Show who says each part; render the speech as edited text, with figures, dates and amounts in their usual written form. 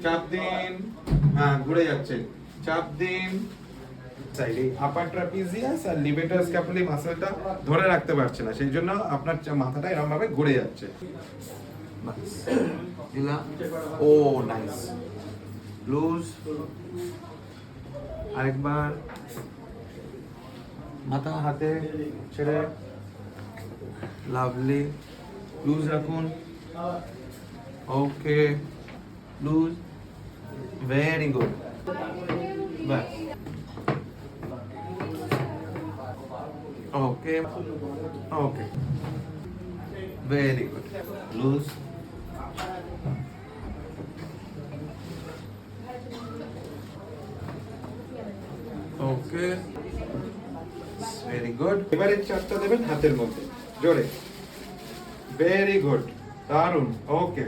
Speaker 1: চাপ দিন, হ্যাঁ ঘুরে যাচ্ছে, চাপ দিন। সাইডে আপার ট্রাপিজিয়াস আর লিভেটার স্ক্যাপুলি মাসলটা ধরে রাখতে পারছে না, সেই জন্য আপনার মাথাটা এরকম ভাবে ঘুরে যাচ্ছে। দিলাম, ও নাইস, লুজ, আরেকবার মাথা হাতে ছেড়ে, লাভলি, লুজ রাখুন, ওকে, লুজ, ভেরি গুড, বাস, ওকে ওকে, ভেরি গুড, লুজ, ওকে, ভেরি গুড। এবারে চাপটা দেবেন হাতের মধ্যে জোরে, ভেরি গুড, দারুন, ওকে।